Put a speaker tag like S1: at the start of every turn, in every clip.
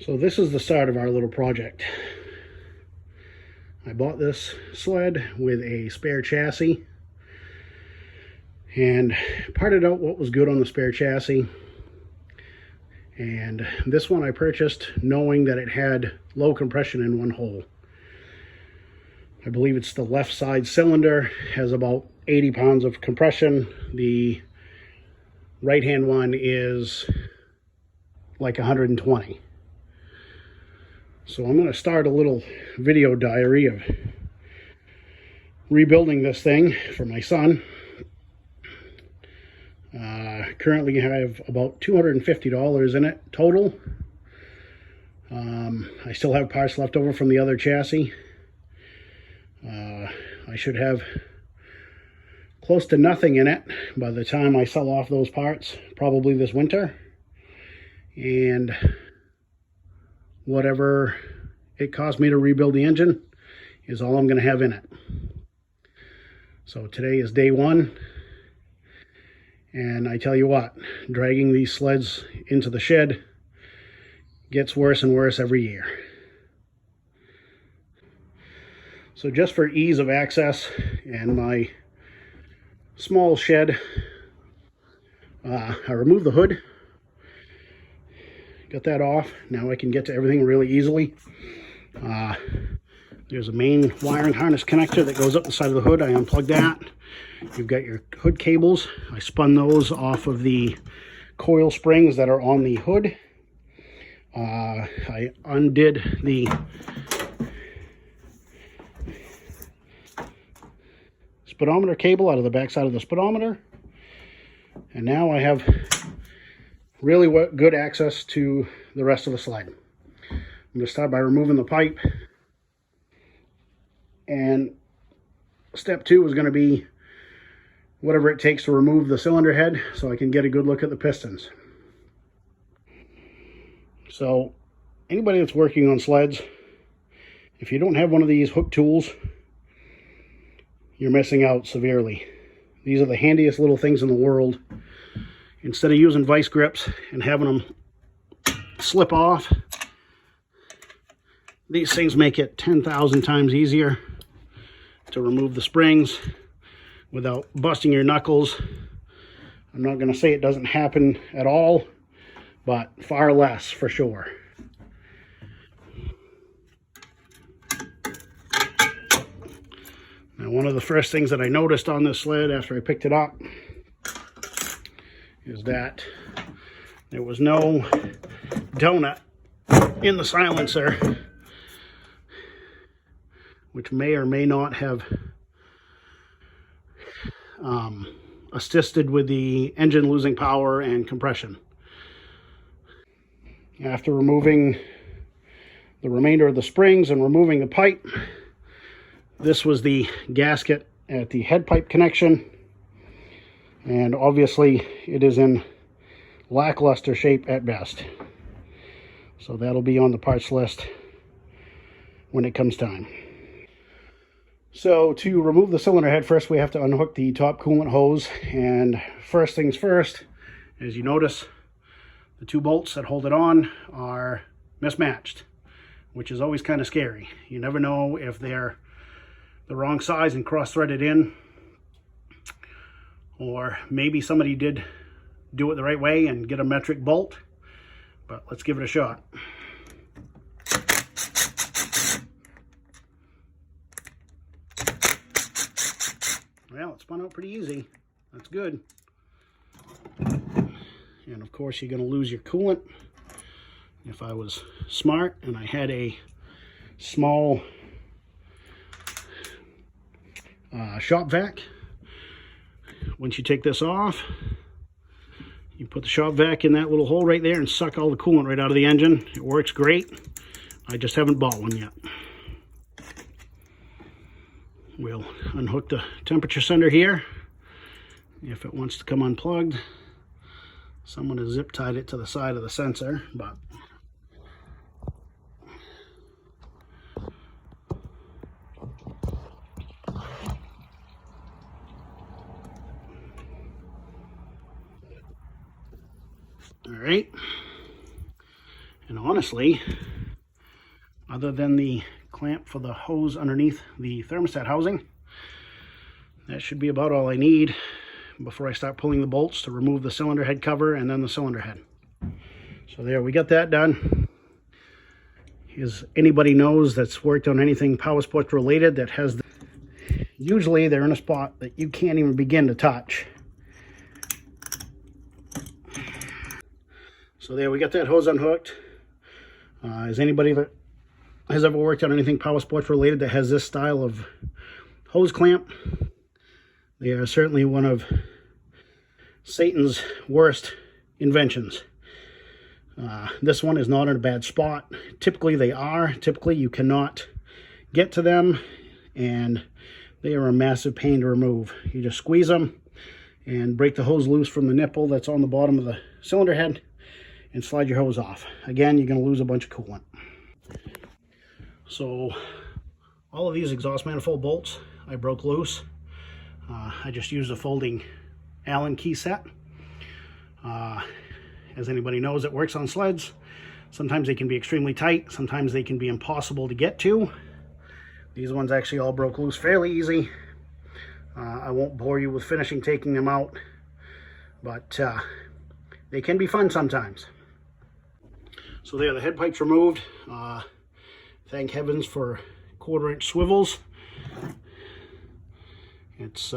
S1: So this is the start of our little project. I bought this sled with a spare chassis and parted out what was good on the spare chassis. And this one I purchased knowing that it had low compression in one hole. I believe it's the left side cylinder, has about 80 pounds of compression. The right hand one is like 120. So I'm going to start a little video diary of rebuilding this thing for my son. Currently I have about $250 in it total. I still have parts left over from the other chassis. I should have close to nothing in it by the time I sell off those parts, probably this winter. And whatever it cost me to rebuild the engine is all I'm going to have in it. So today is day one. And I tell you what, dragging these sleds into the shed gets worse and worse every year. So just for ease of access and my small shed, I removed the hood, got that off. Now I can get to everything really easily. There's a main wiring harness connector that goes up the side of the hood. I unplugged that. You've got your hood cables. I spun those off of the coil springs that are on the hood. I undid the speedometer cable out of the back side of the speedometer. And now I have really good access to the rest of the sled. I'm going to start by removing the pipe. And step two is going to be whatever it takes to remove the cylinder head so I can get a good look at the pistons. So anybody that's working on sleds, if you don't have one of these hook tools, you're missing out severely. These are the handiest little things in the world. Instead of using vice grips and having them slip off, these things make it 10,000 times easier to remove the springs without busting your knuckles. I'm not going to say it doesn't happen at all, but far less for sure. Now, one of the first things that I noticed on this sled after I picked it up is that there was no donut in the silencer, which may or may not have assisted with the engine losing power and compression. After removing the remainder of the springs and removing the pipe, this was the gasket at the head pipe connection, and obviously it is in lackluster shape at best. So that'll be on the parts list when it comes time. So to remove the cylinder head, first we have to unhook the top coolant hose. And first things first, as you notice, the two bolts that hold it on are mismatched, which is always kind of scary. You never know if they're the wrong size and cross-threaded in, or maybe somebody did do it the right way and get a metric bolt, but let's give it a shot. Well, it spun out pretty easy. That's good. And of course you're going to lose your coolant. If I was smart and I had a small shop vac, once you take this off, you put the shop vac in that little hole right there and suck all the coolant right out of the engine. It works great. I just haven't bought one yet. We'll unhook the temperature sender here. If it wants to come unplugged, someone has zip tied it to the side of the sensor, but all right. And honestly, other than the clamp for the hose underneath the thermostat housing, that should be about all I need before I start pulling the bolts to remove the cylinder head cover and then the cylinder head. So there, we got that done. As anybody knows that's worked on anything power sports related that has usually they're in a spot that you can't even begin to touch. So there, we got that hose unhooked. As anybody that has ever worked on anything power sports related that has this style of hose clamp, they are certainly one of Satan's worst inventions. This one is not in a bad spot. Typically they are. Typically you cannot get to them, and they are a massive pain to remove. You just squeeze them and break the hose loose from the nipple that's on the bottom of the cylinder head and slide your hose off. Again, you're going to lose a bunch of coolant. So all of these exhaust manifold bolts I broke loose. I just used a folding Allen key set. As anybody knows that works on sleds, sometimes they can be extremely tight, sometimes they can be impossible to get to. These ones actually all broke loose fairly easy. I won't bore you with finishing taking them out, but they can be fun sometimes. So there, the head pipe's removed. Thank heavens for 1/4-inch swivels. It's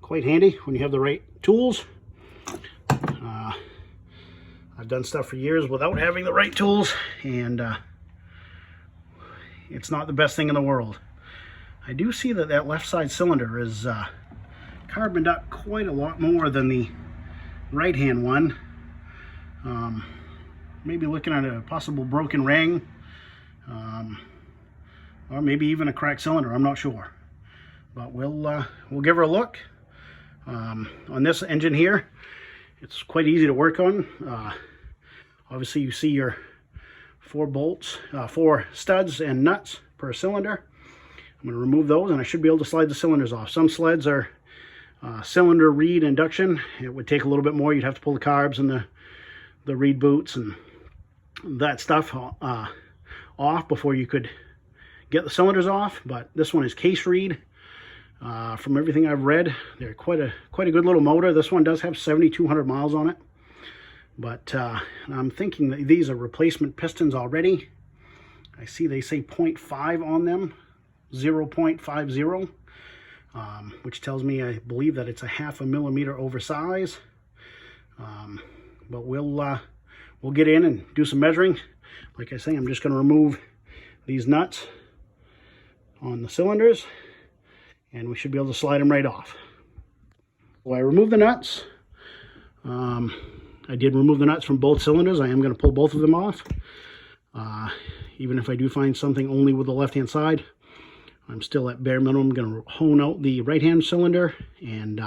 S1: quite handy when you have the right tools. I've done stuff for years without having the right tools, and it's not the best thing in the world. I do see that that left side cylinder is carboned up quite a lot more than the right hand one. Maybe looking at a possible broken ring, or maybe even a cracked cylinder. I'm not sure, but we'll give her a look. On this engine here, it's quite easy to work on. Obviously, you see your 4 bolts, 4 studs and nuts per cylinder. I'm going to remove those, and I should be able to slide the cylinders off. Some sleds are cylinder reed induction. It would take a little bit more. You'd have to pull the carbs and the reed boots and that stuff off before you could get the cylinders off. But this one is case reed. From everything I've read, they're quite a good little motor. This one does have 7,200 miles on it, but I'm thinking that these are replacement pistons already. I see they say 0.5 on them, 0.50, which tells me I believe that it's a 1/2 millimeter oversize. But we'll get in and do some measuring. Like I say, I'm just going to remove these nuts on the cylinders, and we should be able to slide them right off. Well, I removed the nuts. I did remove the nuts from both cylinders. I am going to pull both of them off. Even if I do find something only with the left-hand side, I'm still at bare minimum going to hone out the right-hand cylinder, and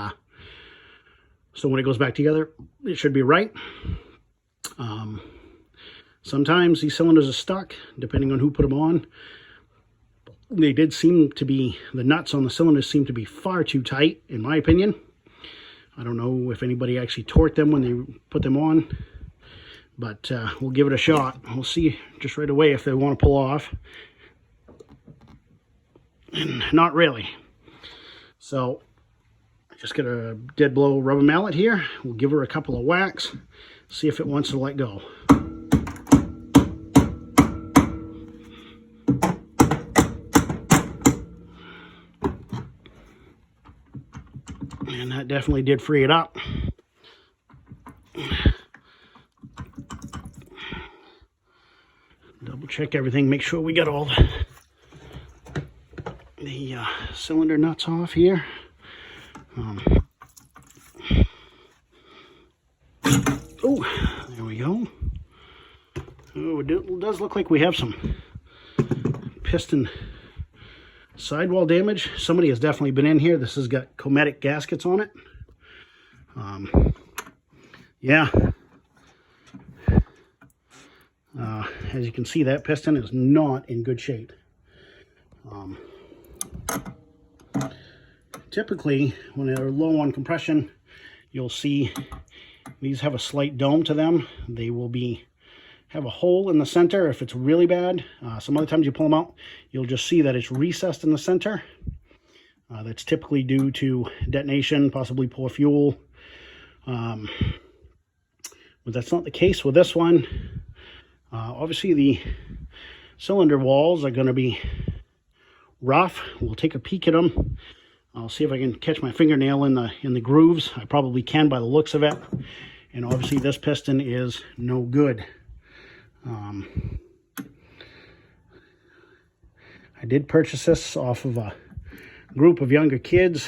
S1: so when it goes back together, it should be right. Sometimes these cylinders are stuck, depending on who put them on. They did seem to be, the nuts on the cylinders seem to be far too tight, in my opinion. I don't know if anybody actually torqued them when they put them on, but we'll give it a shot. We'll see just right away if they want to pull off. And not really. So I just got a dead blow rubber mallet here. We'll give her a couple of whacks, see if it wants to let go. And that definitely did free it up. Double check everything, make sure we got all the cylinder nuts off here. Oh, there we go. Oh, it does look like we have some piston sidewall damage. Somebody has definitely been in here. This has got chromatic gaskets on it. Yeah. As you can see, that piston is not in good shape. Typically, when they're low on compression, you'll see these have a slight dome to them. They will have a hole in the center if it's really bad. Some other times you pull them out, you'll just see that it's recessed in the center. That's typically due to detonation, possibly poor fuel. But that's not the case with this one. Obviously the cylinder walls are going to be rough. We'll take a peek at them. I'll see if I can catch my fingernail in the grooves. I probably can by the looks of it. And obviously this piston is no good. I did purchase this off of a group of younger kids.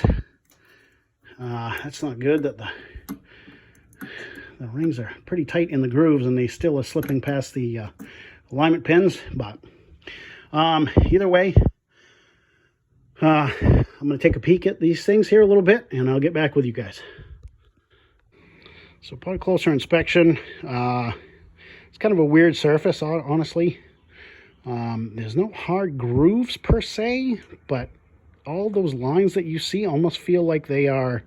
S1: That's not good that the rings are pretty tight in the grooves and they still are slipping past the alignment pins. But either way, I'm going to take a peek at these things here a little bit and I'll get back with you guys. So upon closer inspection, it's kind of a weird surface, honestly. There's no hard grooves per se, but all those lines that you see almost feel like they are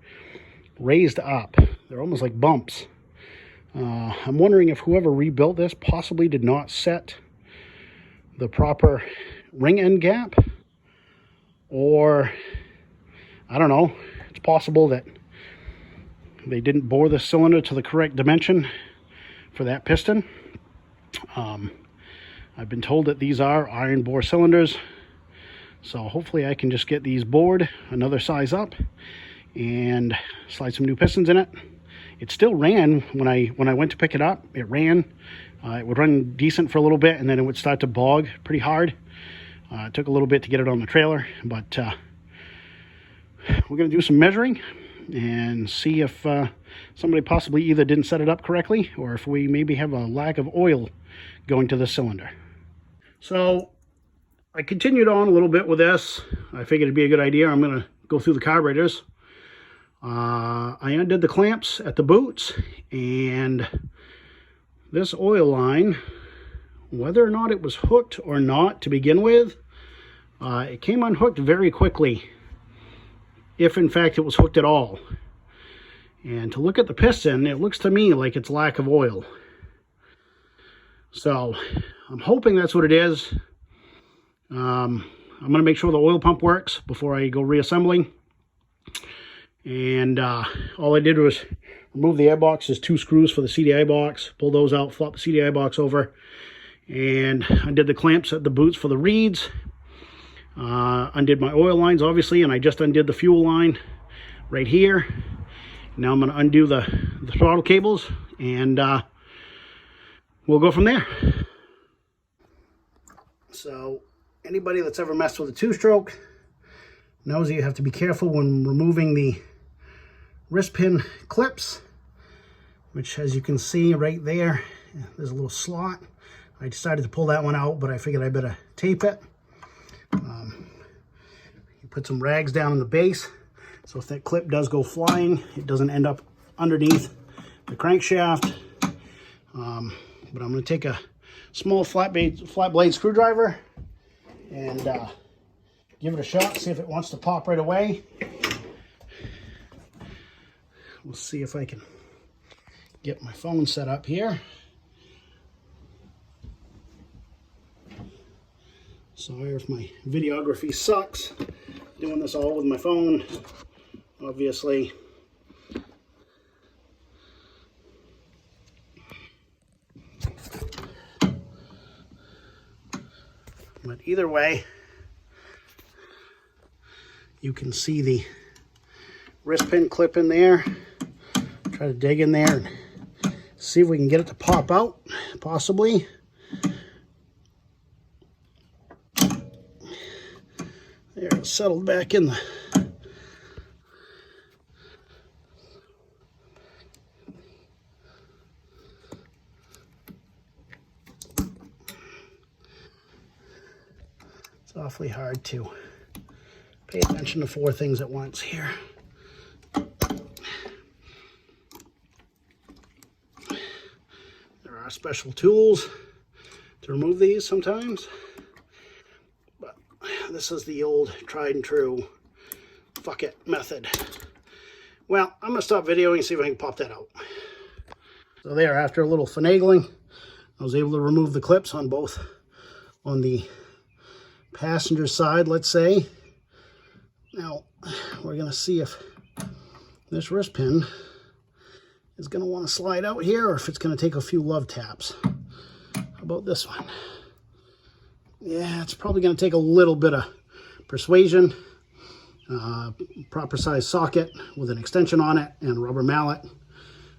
S1: raised up. They're almost like bumps. I'm wondering if whoever rebuilt this possibly did not set the proper ring end gap, or I don't know. It's possible that they didn't bore the cylinder to the correct dimension for that piston. I've been told that these are iron bore cylinders, so hopefully I can just get these bored another size up and slide some new pistons in it. It still ran when I went to pick it up. It ran. It would run decent for a little bit, and then it would start to bog pretty hard. It took a little bit to get it on the trailer, but we're going to do some measuring and see if somebody possibly either didn't set it up correctly or if we maybe have a lack of oil going to the cylinder. So I continued on a little bit with this. I figured it'd be a good idea. I'm going to go through the carburetors. I undid the clamps at the boots, and this oil line, whether or not it was hooked or not to begin with, it came unhooked very quickly, if in fact it was hooked at all. And to look at the piston, it looks to me like it's lack of oil. So I'm hoping that's what it is. I'm going to make sure the oil pump works before I go reassembling. And all I did was remove the airbox. There's 2 screws for the CDI box. Pull those out, flop the CDI box over, and undid the clamps at the boots for the reeds. Undid my oil lines, obviously, and I just undid the fuel line right here. Now I'm going to undo the throttle cables, and we'll go from there. So anybody that's ever messed with a 2-stroke knows that you have to be careful when removing the wrist pin clips, which, as you can see right there, there's a little slot. I decided to pull that one out, but I figured I better tape it. You put some rags down in the base, so if that clip does go flying, it doesn't end up underneath the crankshaft. But I'm going to take a small flat blade screwdriver and give it a shot, see if it wants to pop right away. We'll see if I can get my phone set up here. Sorry if my videography sucks. Doing this all with my phone, obviously. But either way, you can see the wrist pin clip in there. Try to dig in there and see if we can get it to pop out, possibly. There, it's settled back in the... It's awfully hard to pay attention to 4 things at once here. There are special tools to remove these sometimes, but this is the old tried and true fuck it method. Well, I'm gonna stop videoing and see if I can pop that out. So there, after a little finagling, I was able to remove the clips on both, on the passenger side, let's say. Now, we're going to see if this wrist pin is going to want to slide out here, or if it's going to take a few love taps. How about this one? Yeah, it's probably going to take a little bit of persuasion. Proper size socket with an extension on it and a rubber mallet.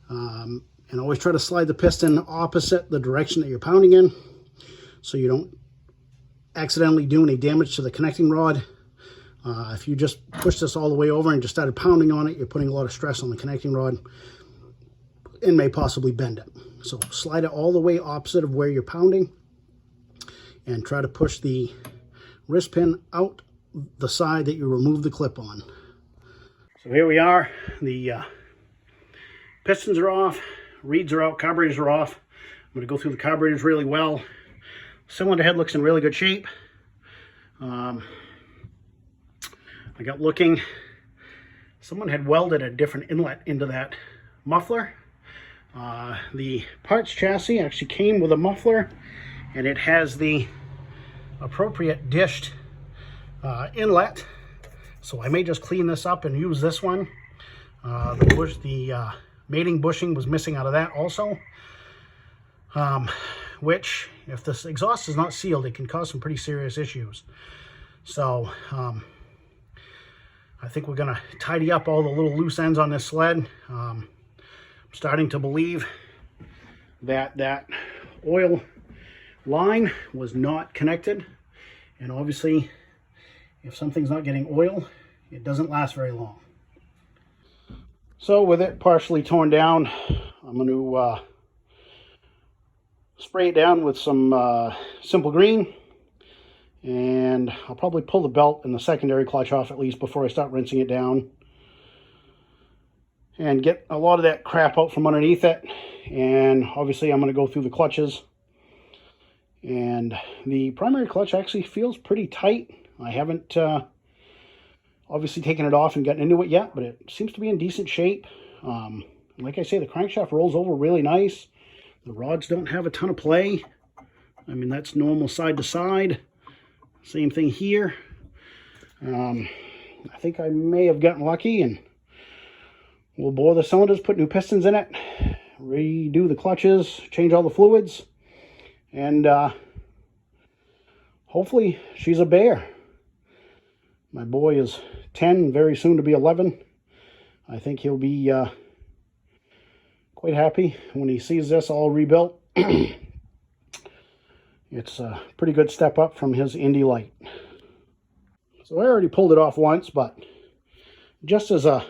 S1: And always try to slide the piston opposite the direction that you're pounding in, so you don't accidentally do any damage to the connecting rod. If you just push this all the way over and just started pounding on it, you're putting a lot of stress on the connecting rod and may possibly bend it. So slide it all the way opposite of where you're pounding and try to push the wrist pin out the side that you removed the clip on. So here we are. The pistons are off, reeds are out, carburetors are off. I'm going to go through the carburetors really well. Cylinder head looks in really good shape. I got looking, someone had welded a different inlet into that muffler. The parts chassis actually came with a muffler, and it has the appropriate dished inlet. So I may just clean this up and use this one. The mating bushing was missing out of that also. Which, if this exhaust is not sealed, it can cause some pretty serious issues. So, I think we're going to tidy up all the little loose ends on this sled. I'm starting to believe that that oil line was not connected. And obviously, if something's not getting oil, it doesn't last very long. So with it partially torn down, I'm going to spray it down with some Simple Green. And I'll probably pull the belt and the secondary clutch off at least before I start rinsing it down. And get a lot of that crap out from underneath it. And obviously I'm going to go through the clutches. And the primary clutch actually feels pretty tight. I haven't obviously taken it off and gotten into it yet, but it seems to be in decent shape. Like I say, the crankshaft rolls over really nice. The rods don't have a ton of play. I mean, that's normal side to side. Same thing here. I think I may have gotten lucky, and we'll bore the cylinders, put new pistons in it, redo the clutches, change all the fluids, and hopefully she's a bear. My boy is 10, very soon to be 11. I think he'll be quite happy when he sees this all rebuilt. It's a pretty good step up from his Indy Light. So I already pulled it off once, but just as a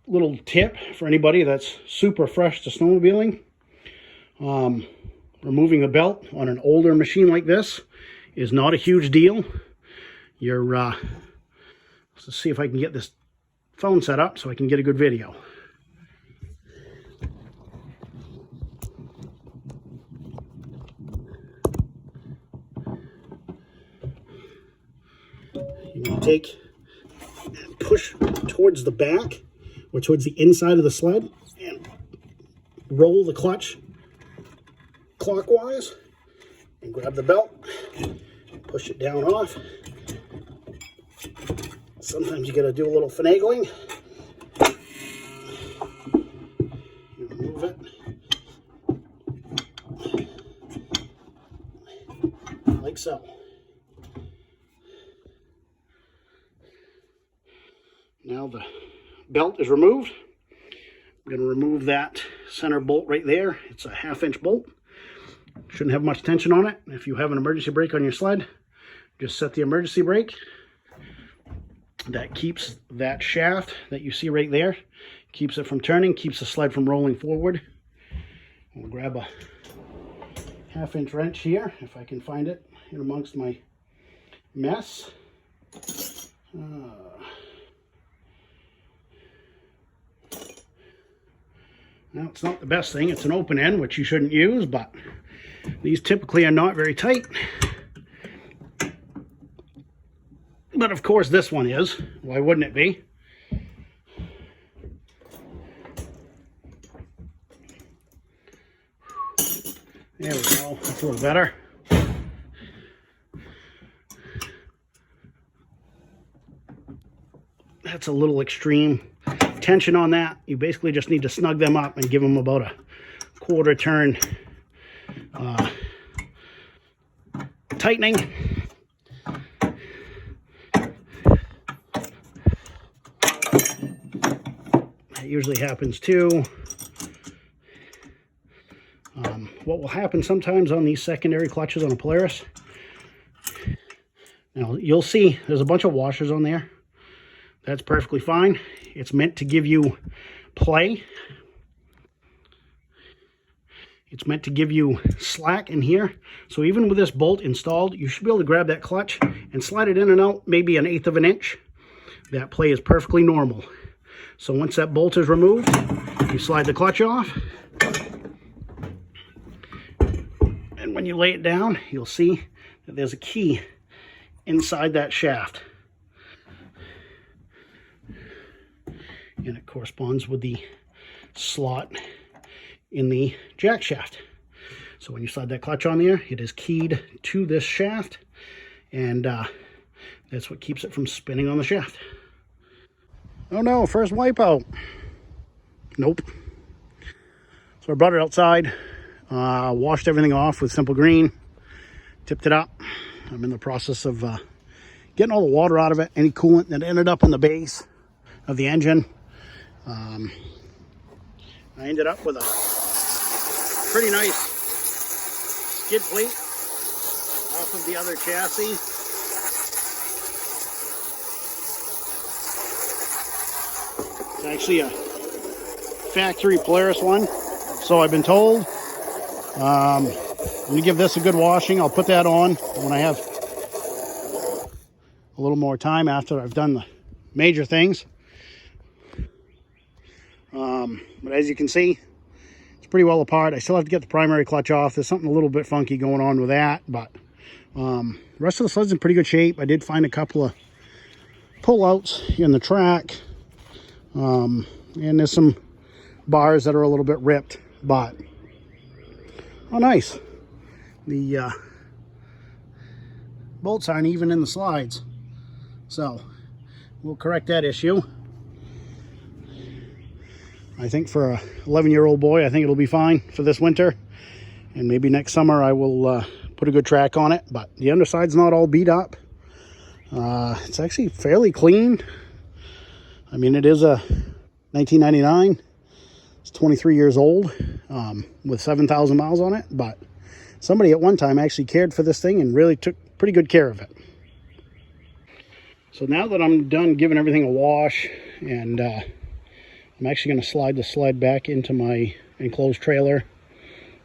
S1: little tip for anybody that's super fresh to snowmobiling, removing the belt on an older machine like this is not a huge deal. Let's see if I can get this phone set up so I can get a good video. You can take and push towards the back or towards the inside of the sled and roll the clutch clockwise and grab the belt, push it down off. Sometimes you got to do a little finagling. You remove it like so. Now the belt is removed. I'm going to remove that center bolt right there. It's a 1/2-inch bolt. Shouldn't have much tension on it. If you have an emergency brake on your sled, just set the emergency brake. That keeps that shaft that you see right there, keeps it from turning, keeps the sled from rolling forward. We'll grab a 1/2-inch wrench here, if I can find it in amongst my mess. Now, it's not the best thing. It's an open end, which you shouldn't use, but these typically are not very tight. But of course this one is. Why wouldn't it be? There we go, that's a little better. That's a little extreme tension on that. You basically just need to snug them up and give them about a quarter turn tightening. That usually happens too. What will happen sometimes on these secondary clutches on a Polaris, now you'll see there's a bunch of washers on there. That's perfectly fine. It's meant to give you play. It's meant to give you slack in here. So even with this bolt installed, you should be able to grab that clutch and slide it in and out maybe 1/8 of an inch. That play is perfectly normal. So once that bolt is removed, you slide the clutch off. And when you lay it down, you'll see that there's a key inside that shaft. And it corresponds with the slot in the jack shaft. So when you slide that clutch on there, it is keyed to this shaft, and that's what keeps it from spinning on the shaft. Oh no, first wipeout. Nope. So I brought it outside, washed everything off with Simple Green, tipped it up. I'm in the process of getting all the water out of it, any coolant that ended up in the base of the engine. I ended up with a pretty nice skid plate off of the other chassis. It's actually a factory Polaris one, so I've been told. I'm going to give this a good washing. I'll put that on when I have a little more time after I've done the major things. But as you can see, it's pretty well apart. I still have to get the primary clutch off. There's something a little bit funky going on with that, but the rest of the sled's in pretty good shape. I did find a couple of pullouts in the track, and there's some bars that are a little bit ripped, but oh nice, the bolts aren't even in the slides, so we'll correct that issue. I think for a 11-year-old boy, I think it'll be fine for this winter, and maybe next summer I will put a good track on it. But the underside's not all beat up. It's actually fairly clean. I mean, it is a 1999. It's 23 years old, with 7,000 miles on it, but somebody at one time actually cared for this thing and really took pretty good care of it. So now that I'm done giving everything a wash, and I'm actually going to slide the sled back into my enclosed trailer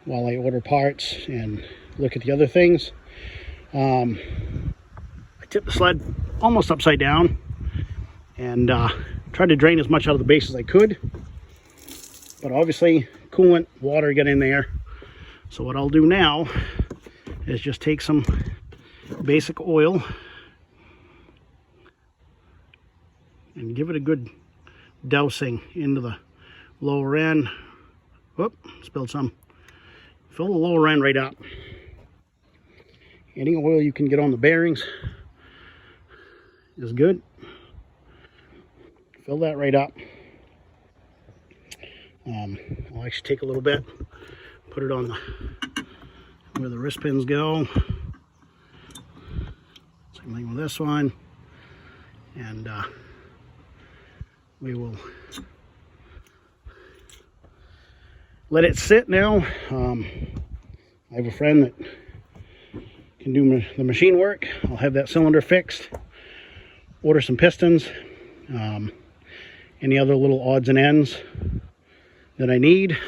S1: while I order parts and look at the other things. I tipped the sled almost upside down and tried to drain as much out of the base as I could. But obviously, coolant, water got in there. So what I'll do now is just take some basic oil and give it a good dousing into the lower end. Whoop, spilled some. Fill the lower end right up. Any oil you can get on the bearings is good. Fill that right up. I'll actually take a little bit, put it on where the wrist pins go. Same thing with this one. And we will let it sit now. I have a friend that can do the machine work. I'll have that cylinder fixed, order some pistons, any other little odds and ends that I need.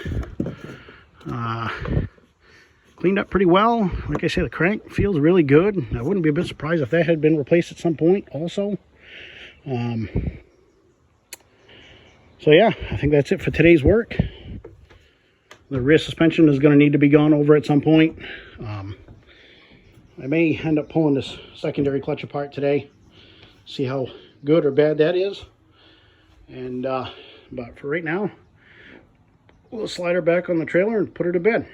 S1: Cleaned up pretty well. Like I say, the crank feels really good. I wouldn't be a bit surprised if that had been replaced at some point also. So yeah, I think that's it for today's work. The rear suspension is going to need to be gone over at some point. I may end up pulling this secondary clutch apart today, see how good or bad that is. And but for right now, we'll slide her back on the trailer and put her to bed.